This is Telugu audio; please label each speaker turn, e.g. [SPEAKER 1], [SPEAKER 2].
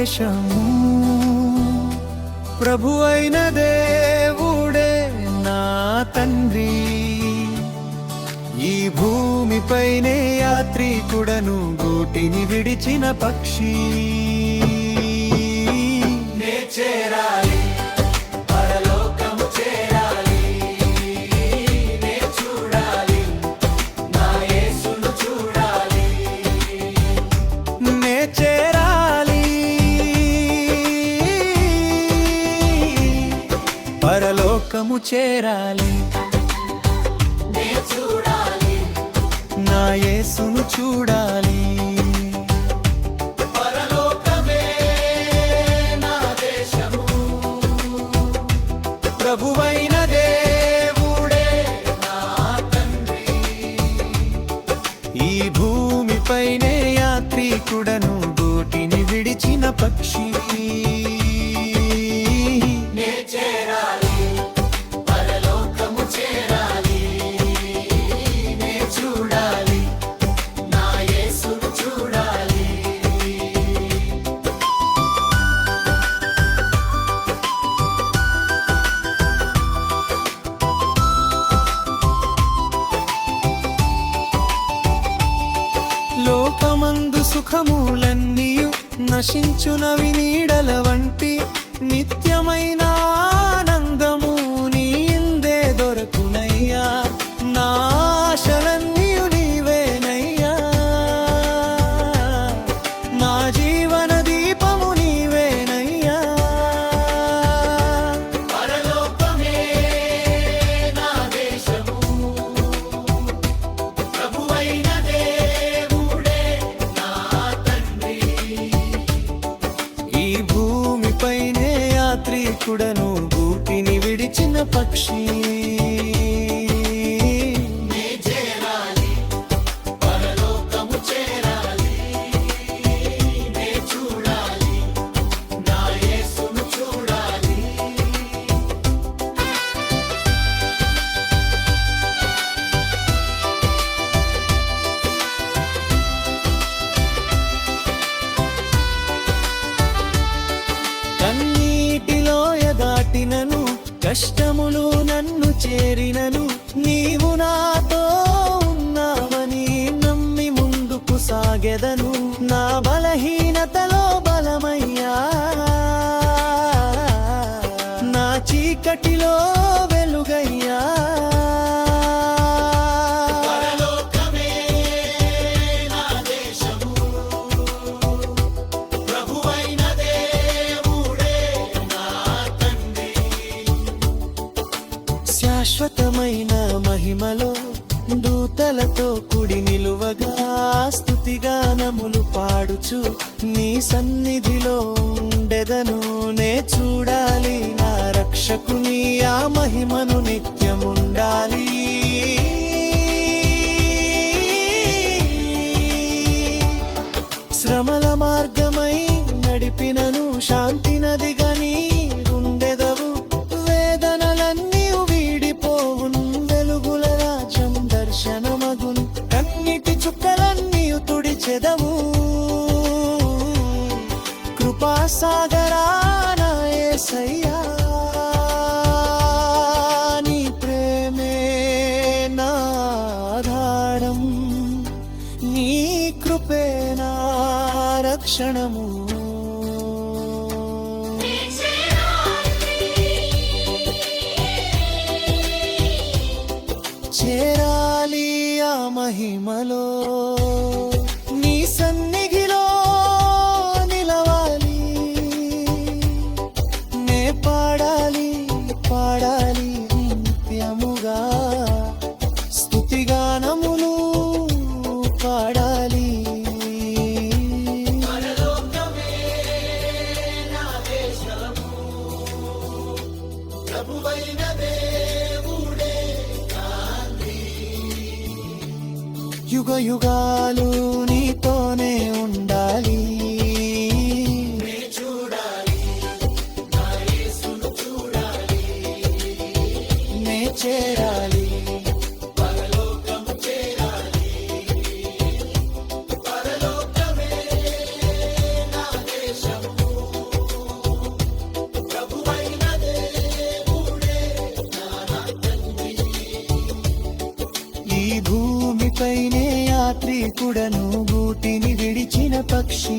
[SPEAKER 1] దేశము. ప్రభువైన దేవుడే నా తండ్రి, ఈ భూమిపైనే యాత్రికుడను, గూటిని విడిచిన పక్షి. నే చేరాలి, పరలోకము చేరాలి, నే చూడాలి, నా యేసును చూడాలి. నే చేరాలి, పరలోకము చేరాలి, నా యేసును చూడాలి. పరలోకమే నా దేశము, ప్రభువైన దేవుడే నా తండ్రి, ఈ భూమిపైనే యాత్రికుడను, గూటిని విడిచిన పక్షి. నే చేరాలి, లోకమందు సుఖములన్నీయు నశించునవి, నీడల వంటి నిత్యమైన ఆనందము నీందే దొరకునయ్యా. నా ఆశలన్నీయు నీవేనయ్యా, నా జీవన దీపము నీవేనయ్యా. పరలోకమే నా దేశము, ప్రభువైన దేవుడే నా తండ్రి, ఈ భూమిపైనే యాత్రికుడను, గూటిని విడిచిన పక్షి. కన్నీటిలో ఎదాటినను, కష్టములు నన్ను చేరినను, నీవు నాతో ఉన్నావని నమ్మి ముందుకు సాగెదను. నా బలహీనతలో బలమయ్యా, నా చీకటిలో వెలుగయ్యా. శాశ్వతమైన మహిమలో దూతలతో కుడి నిలువగా, స్తుతిగానములు పాడుచు నీ సన్నిధిలో ఉండెదను. నే చూడాలి, నా రక్షకుని ఆ మహిమను నిత్యముండాలి. శ్రమల మార్గమై నడిపినను, శాంతి నదిగా నీవుండెదవు. వేదనలన్నీ వీడిపోవున్, వెలుగుల రాజ్యం దర్శనమగున్. కన్నిటి చుక్కలన్నీ తుడిచెదవు, కృపాసాగరా నా యేసయ్యా. నీ ప్రేమే నా ఆధారం, నీ కృపే నా రక్షణము. చేరాలి ఆ మహిమలో, నీ సన్నిధిలో నిలవాలి. నే పాడాలి, పాడాలి నిత్యముగా, స్తుతిగానములు పాడాలి. పరలోకమే నా దేశము, ప్రభువైన దేవుడే యుగ యుగాలు నీతోనే ఉండాలి. చూడాలి, నా యేసును చూడాలి, నే చేరాలి, పరలోకము చేరాలి. పరలోకమే నా దేశము, బ్రతుకైనే యాత్రికుడను గూటిని విడిచిన పక్షి